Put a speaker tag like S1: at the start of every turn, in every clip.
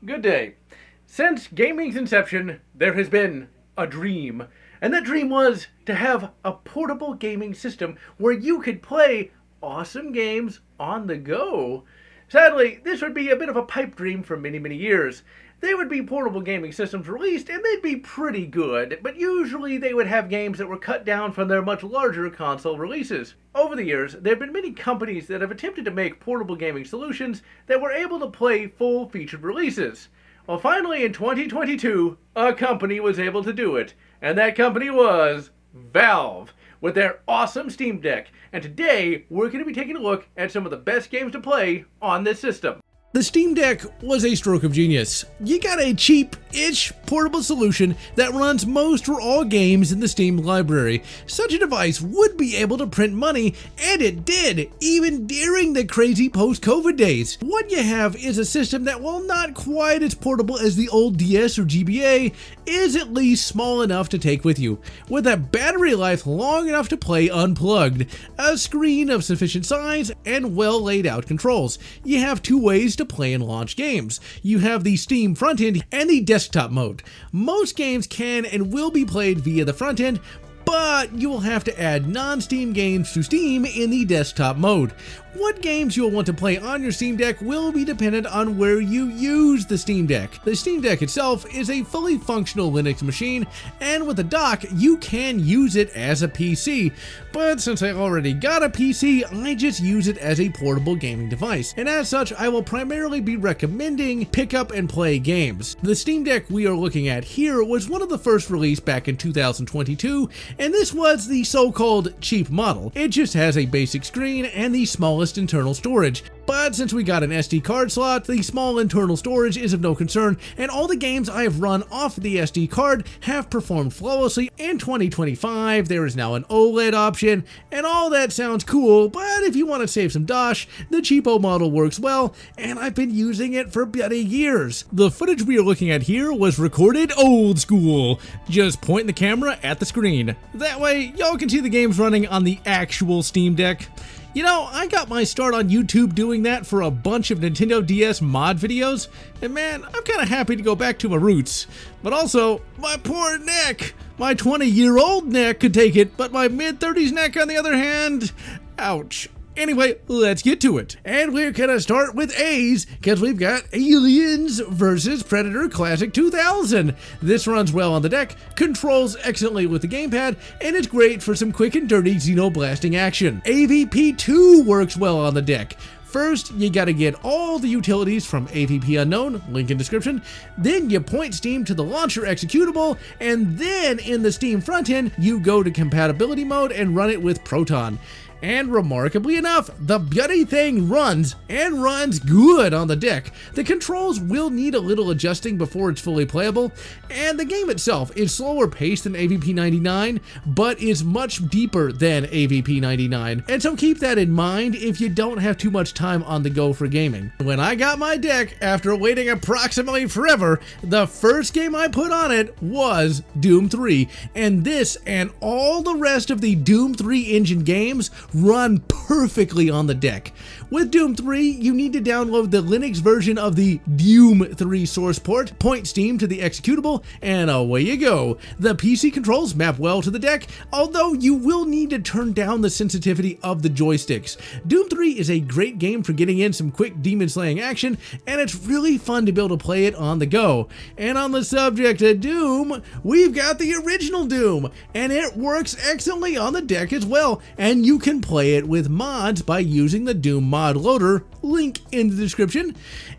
S1: Good day. Since gaming's inception, there has been a dream. And that dream was to have a portable gaming system where you could play awesome games on the go. Sadly, this would be a bit of a pipe dream for many, many years. There would be portable gaming systems released, and they'd be pretty good, but usually they would have games that were cut down from their much larger console releases. Over the years, there have been many companies that have attempted to make portable gaming solutions that were able to play full-featured releases. Well, finally in 2022, a company was able to do it, and that company was Valve, with their awesome Steam Deck. And today, we're going to be taking a look at some of the best games to play on this system.
S2: The Steam Deck was a stroke of genius. You got a cheap-ish portable solution that runs most or all games in the Steam library. Such a device would be able to print money, and it did, even during the crazy post-COVID days. What you have is a system that, while not quite as portable as the old DS or GBA, is at least small enough to take with you, with a battery life long enough to play unplugged, a screen of sufficient size, and well laid out controls. You have two ways to play and launch games. You have the Steam front end and the desktop mode. Most games can and will be played via the front end, but you will have to add non-Steam games to Steam in the desktop mode. What games you'll want to play on your Steam Deck will be dependent on where you use the Steam Deck. The Steam Deck itself is a fully functional Linux machine, and with a dock, you can use it as a PC. But since I already got a PC, I just use it as a portable gaming device. And as such, I will primarily be recommending pick up and play games. The Steam Deck we are looking at here was one of the first released back in 2022, and this was the so-called cheap model. It just has a basic screen and the smallest internal storage. But since we got an SD card slot, the small internal storage is of no concern, and all the games I have run off the SD card have performed flawlessly. In 2025, there is now an OLED option, and all that sounds cool, but if you want to save some dosh, the cheapo model works well, and I've been using it for bloody years. The footage we are looking at here was recorded old school. Just point the camera at the screen. That way, y'all can see the games running on the actual Steam Deck. You know, I got my start on YouTube doing that for a bunch of Nintendo DS mod videos, and man, I'm kind of happy to go back to my roots. But also, my poor neck! My 20-year-old neck could take it, but my mid-30s neck on the other hand, ouch. Anyway, let's get to it. And we're gonna start with A's, because we've got Aliens vs. Predator Classic 2000. This runs well on the deck, controls excellently with the gamepad, and it's great for some quick and dirty xenoblasting action. AVP 2 works well on the deck. First, you gotta get all the utilities from AVP Unknown, link in description, then you point Steam to the launcher executable, and then in the Steam front end, you go to compatibility mode and run it with Proton. And remarkably enough, the bloody thing runs, and runs good on the deck. The controls will need a little adjusting before it's fully playable, and the game itself is slower paced than AVP 99, but is much deeper than AVP 99, and so keep that in mind if you don't have too much time on the go for gaming. When I got my deck, after waiting approximately forever, the first game I put on it was Doom 3, and this and all the rest of the Doom 3 engine games run perfectly on the deck. With Doom 3, you need to download the Linux version of the Doom 3 source port, point Steam to the executable, and away you go. The PC controls map well to the deck, although you will need to turn down the sensitivity of the joysticks. Doom 3 is a great game for getting in some quick demon slaying action, and it's really fun to be able to play it on the go. And on the subject of Doom, we've got the original Doom, and it works excellently on the deck as well, and you can play it with mods by using the Doom mod loader, link in the description.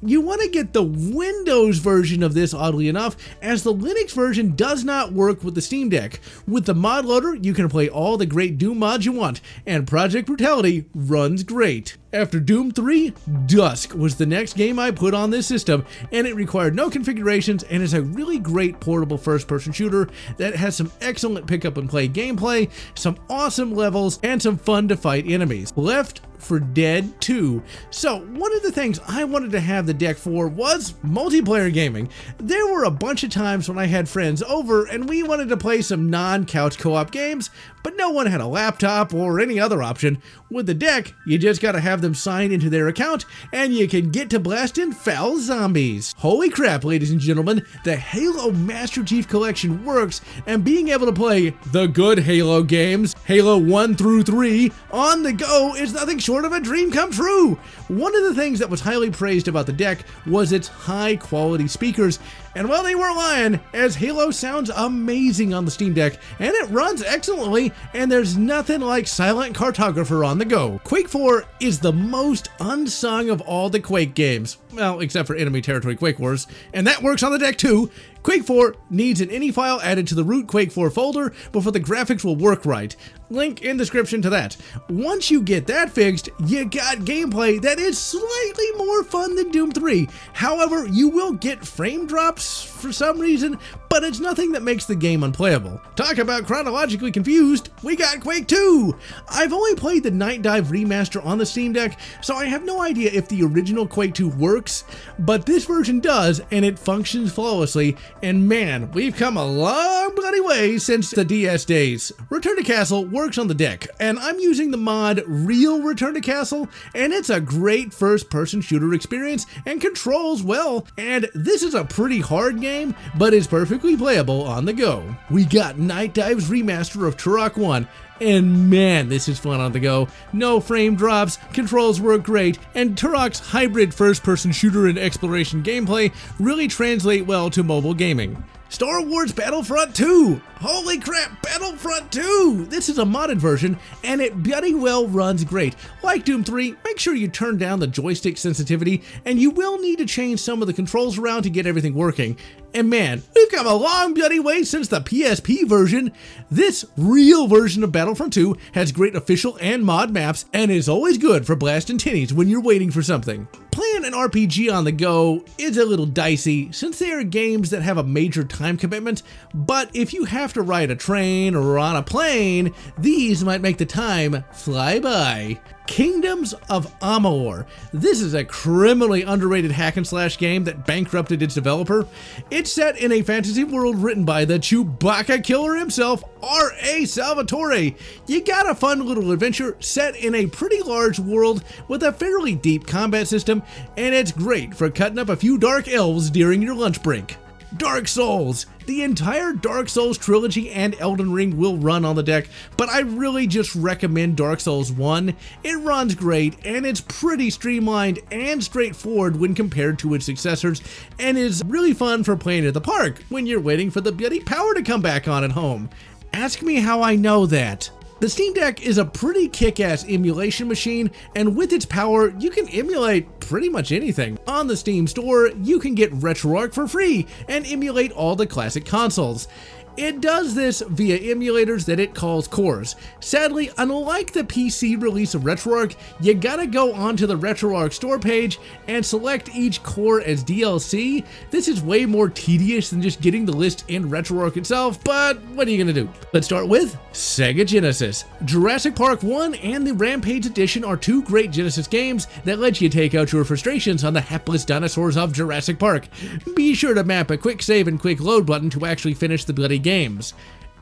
S2: You want to get the Windows version of this, oddly enough, as the Linux version does not work with the Steam Deck. With the mod loader, you can play all the great Doom mods you want, and Project Brutality runs great. After Doom 3, Dusk was the next game I put on this system, and it required no configurations and is a really great portable first-person shooter that has some excellent pick-up and play gameplay, some awesome levels, and some fun to fight enemies. Left, for Dead 2. So one of the things I wanted to have the deck for was multiplayer gaming. There were a bunch of times when I had friends over and we wanted to play some non-couch co-op games, but no one had a laptop or any other option. With the deck, you just gotta have them sign into their account and you can get to blasting foul zombies. Holy crap, ladies and gentlemen, the Halo Master Chief Collection works, and being able to play the good Halo games, Halo 1 through 3, on the go is nothing short of a dream come true. One of the things that was highly praised about the deck was its high quality speakers, and well, they weren't lying, as Halo sounds amazing on the Steam Deck, and it runs excellently, and there's nothing like Silent Cartographer on the go. Quake 4 is the most unsung of all the Quake games, well, except for Enemy Territory Quake Wars, and that works on the deck too. Quake 4 needs an INI file added to the root Quake 4 folder before the graphics will work right. Link in description to that. Once you get that fixed, you got gameplay that is slightly more fun than Doom 3. However, you will get frame drops for some reason, but it's nothing that makes the game unplayable. Talk about chronologically confused, we got Quake 2! I've only played the Night Dive remaster on the Steam Deck, so I have no idea if the original Quake 2 works, but this version does, and it functions flawlessly, and man, we've come a long bloody way since the DS days. Return to Castle works on the deck, and I'm using the mod Real Return to Castle, and it's a great first-person shooter experience and controls well, and this is a pretty hard game, but is perfectly playable on the go. We got Night Dive's remaster of Turok 1, and man, this is fun on the go. No frame drops, controls work great, and Turok's hybrid first-person shooter and exploration gameplay really translate well to mobile gaming. Star Wars Battlefront 2! Holy crap, Battlefront 2! This is a modded version, and it bloody well runs great. Like Doom 3, make sure you turn down the joystick sensitivity, and you will need to change some of the controls around to get everything working. And man, we've come a long bloody way since the PSP version. This real version of Battlefront 2 has great official and mod maps, and is always good for blasting tinnies when you're waiting for something. Playing an RPG on the go is a little dicey since they are games that have a major time commitment, but if you have to ride a train or on a plane, these might make the time fly by. Kingdoms of Amalur. This is a criminally underrated hack and slash game that bankrupted its developer. It's set in a fantasy world written by the Chewbacca killer himself, R.A. Salvatore. You got a fun little adventure set in a pretty large world with a fairly deep combat system, and it's great for cutting up a few dark elves during your lunch break. Dark Souls. The entire Dark Souls trilogy and Elden Ring will run on the deck, but I really just recommend Dark Souls 1. It runs great, and it's pretty streamlined and straightforward when compared to its successors, and is really fun for playing at the park when you're waiting for the bloody power to come back on at home. Ask me how I know that. The Steam Deck is a pretty kick-ass emulation machine, and with its power, you can emulate pretty much anything. On the Steam store, you can get RetroArch for free and emulate all the classic consoles. It does this via emulators that it calls cores. Sadly, unlike the PC release of RetroArch, you gotta go onto the RetroArch store page and select each core as DLC. This is way more tedious than just getting the list in RetroArch itself, but what are you gonna do? Let's start with Sega Genesis. Jurassic Park 1 and the Rampage Edition are two great Genesis games that let you take out your frustrations on the hapless dinosaurs of Jurassic Park. Be sure to map a quick save and quick load button to actually finish the bloody games.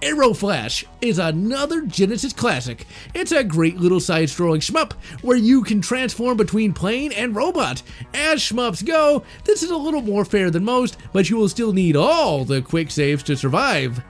S2: Aero Flash is another Genesis classic. It's a great little side-scrolling shmup where you can transform between plane and robot. As shmups go, this is a little more fair than most, but you will still need all the quick saves to survive.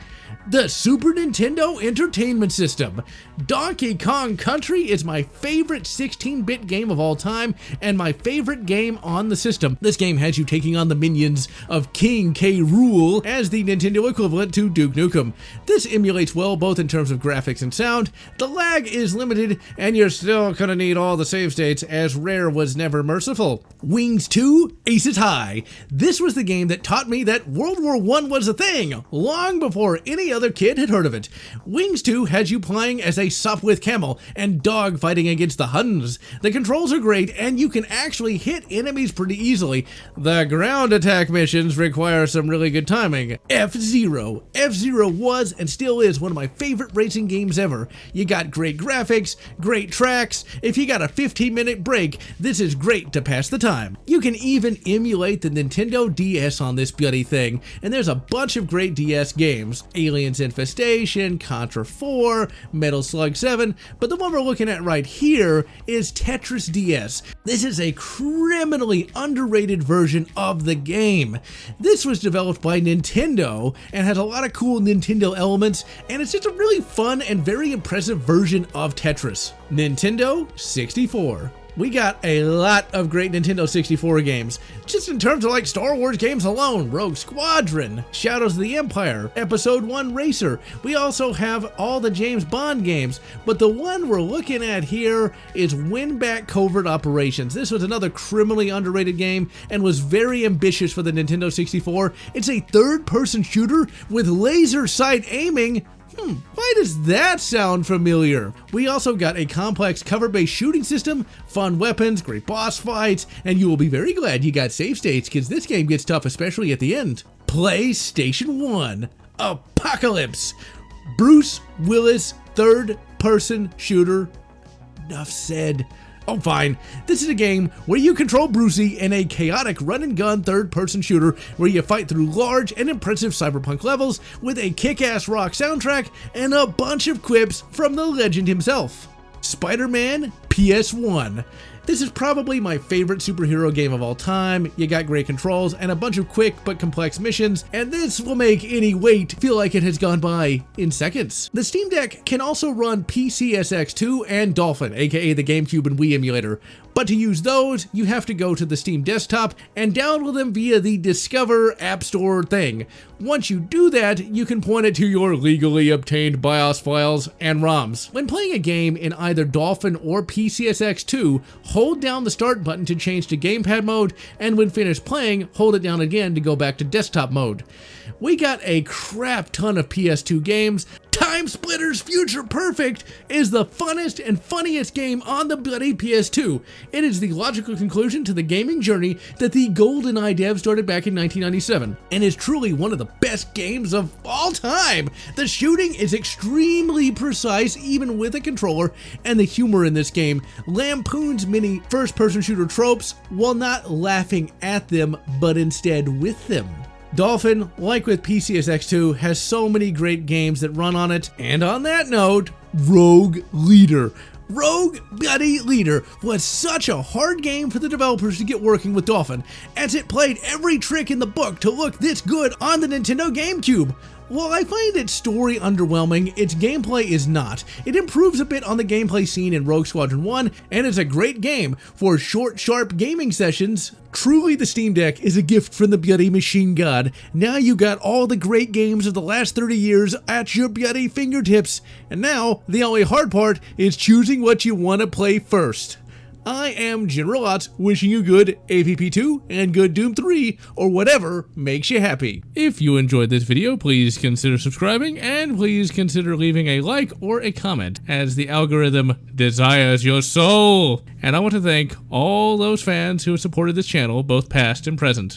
S2: The Super Nintendo Entertainment System. Donkey Kong Country is my favorite 16-bit game of all time, and my favorite game on the system. This game has you taking on the minions of King K. Rool as the Nintendo equivalent to Duke Nukem. This emulates well both in terms of graphics and sound. The lag is limited, and you're still gonna need all the save states, as Rare was never merciful. Wings 2 Aces High. This was the game that taught me that World War I was a thing, long before any other kid had heard of it. Wings 2 has you playing as a Sopwith camel and dog fighting against the Huns. The controls are great, and you can actually hit enemies pretty easily. The ground attack missions require some really good timing. F-Zero. F-Zero was and still is one of my favorite racing games ever. You got great graphics, great tracks. If you got a 15-minute break, this is great to pass the time. You can even emulate the Nintendo DS on this bloody thing, and there's a bunch of great DS games. Aliens Infestation, Contra 4, Metal Slug 7, but the one we're looking at right here is Tetris DS. This is a criminally underrated version of the game. This was developed by Nintendo and has a lot of cool Nintendo elements, and it's just a really fun and very impressive version of Tetris. Nintendo 64. We got a lot of great Nintendo 64 games. Just in terms of like Star Wars games alone, Rogue Squadron, Shadows of the Empire, Episode 1 Racer. We also have all the James Bond games, but the one we're looking at here is Win-Back Covert Operations. This was another criminally underrated game and was very ambitious for the Nintendo 64. It's a third-person shooter with laser sight aiming. Why does that sound familiar? We also got a complex cover-based shooting system, fun weapons, great boss fights, and you will be very glad you got save states because this game gets tough, especially at the end. PlayStation 1 Apocalypse. Bruce Willis third-person shooter. Enough said. Oh, fine. This is a game where you control Brucey in a chaotic run-and-gun third-person shooter where you fight through large and impressive cyberpunk levels with a kick-ass rock soundtrack and a bunch of quips from the legend himself. Spider-Man PS1. This is probably my favorite superhero game of all time. You got great controls and a bunch of quick but complex missions, and this will make any wait feel like it has gone by in seconds. The Steam Deck can also run PCSX2 and Dolphin, aka the GameCube and Wii emulator. But to use those, you have to go to the Steam desktop and download them via the Discover App Store thing. Once you do that, you can point it to your legally obtained BIOS files and ROMs. When playing a game in either Dolphin or PCSX2, hold down the start button to change to gamepad mode, and when finished playing, hold it down again to go back to desktop mode. We got a crap ton of PS2 games. Time Splitters Future Perfect is the funnest and funniest game on the bloody PS2. It is the logical conclusion to the gaming journey that the GoldenEye dev started back in 1997, and is truly one of the best games of all time. The shooting is extremely precise even with a controller, and the humor in this game lampoons many first-person shooter tropes while not laughing at them, but instead with them. Dolphin, like with PCSX2, has so many great games that run on it. And on that note, Rogue Leader. Rogue Bloody Leader was such a hard game for the developers to get working with Dolphin, as it played every trick in the book to look this good on the Nintendo GameCube. While I find its story underwhelming, its gameplay is not. It improves a bit on the gameplay seen in Rogue Squadron 1, and is a great game for short, sharp gaming sessions. Truly, the Steam Deck is a gift from the bloody machine god. Now you got all the great games of the last 30 years at your bloody fingertips, and now the only hard part is choosing what you want to play first. I am General Lotz, wishing you good APP2 and good Doom 3, or whatever makes you happy. If you enjoyed this video, please consider subscribing, and please consider leaving a like or a comment, as the algorithm desires your soul. And I want to thank all those fans who have supported this channel, both past and present.